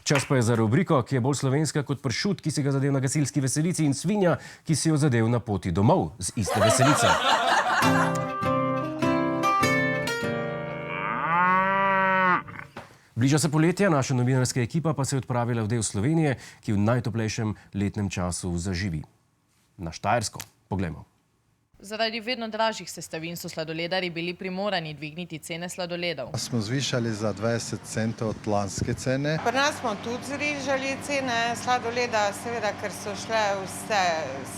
Čas pa je za rubriko, ki je bolj slovenska kot pršut, ki si ga zadev na gasilski veselici, in svinja, ki si jo zadev na poti domov z iste veselice. Bliža se poletje, naša novinarska ekipa pa se je odpravila v del Slovenije, ki v najtoplejšem letnem času zaživi. Na Štajersko. Poglejmo. Zaradi vedno dražjih sestavin so sladoledarji bili primorani dvigniti cene sladoledov. Smo zvišali za 20 centov od lanske cene. Pri nas smo tudi znižali cene sladoleda, seveda, ker so šle vse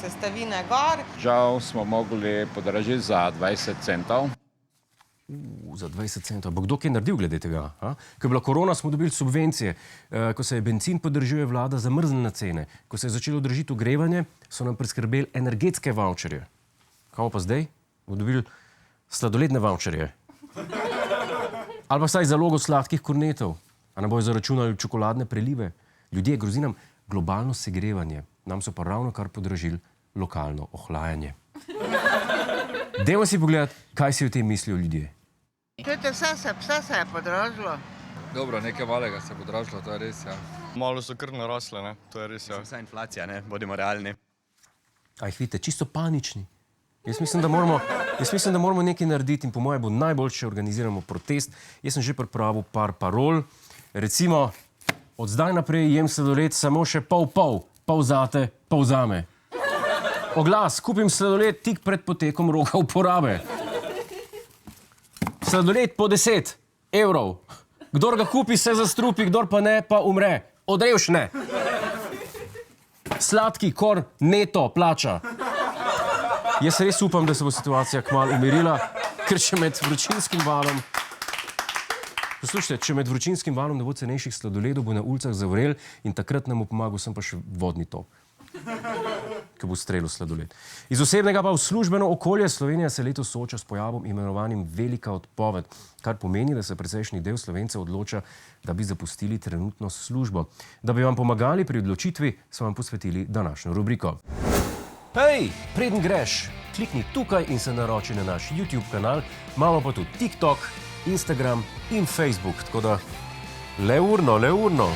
sestavine gor. Žal smo mogli podražiti za 20 centov. Za 20 centov. Bo kdo kaj naredil glede tega? Ko je bila korona, smo dobili subvencije. Ko se je bencin podražil, je vlada zamrznila cene. Ko se je začelo dražiti ogrevanje, so nam priskrbeli energetske vavčerje. Kaj pa zdaj? Bomo dobili sladoledne vavčerje. Ali pa vsaj zalogo sladkih kornetov. A nam bojo zaračunali čokoladne prelive. Ljudje, grozi nam globalno segrevanje. Nam so pa ravno kar podražili lokalno ohlajanje. Dajmo si pogledati, kaj si o tem mislijo ljudje. Vse se je podražilo. Dobro, nekaj malega se je podražilo, to je res, ja. Malo so kar narasle, ne? To je res, ja. Vsa inflacija, ne? Bodimo realni. A jih vidite, čisto panični. Jaz mislim, da moramo nekaj narediti in po moje bo najboljše, če organiziramo protest. Jaz sem že pripravil par parol. Recimo, od zdaj naprej jem sladoled samo še pol-pol. Pol zate, pol zame. Oglas, kupim sladoled tik pred potekom roka uporabe. Sladoled po 10 evrov. Kdor ga kupi, se zastrupi, kdor pa ne, pa umre. Od revščine. Sladki kor neto plača. Jaz res upam, da se bo situacija kmalu umirila, ker če med vročinskim valom... Poslušajte, če med vročinskim valom ne bo cenejših sladoledov, bo na ulicah zavrel in takrat nam bo pomagal sem pa še vodni top, ki bo strelil sladoled. Iz osebnega pa v službeno okolje Slovenija se letos sooča s pojavom imenovanim velika odpoved, kar pomeni, da se precejšnji del Slovencev odloča, da bi zapustili trenutno službo. Da bi vam pomagali pri odločitvi, smo vam posvetili današnjo rubriko. Hej, preden greš, klikni tukaj in se naroči na naš YouTube kanal, imamo pa tudi TikTok, Instagram in Facebook, tako da le urno.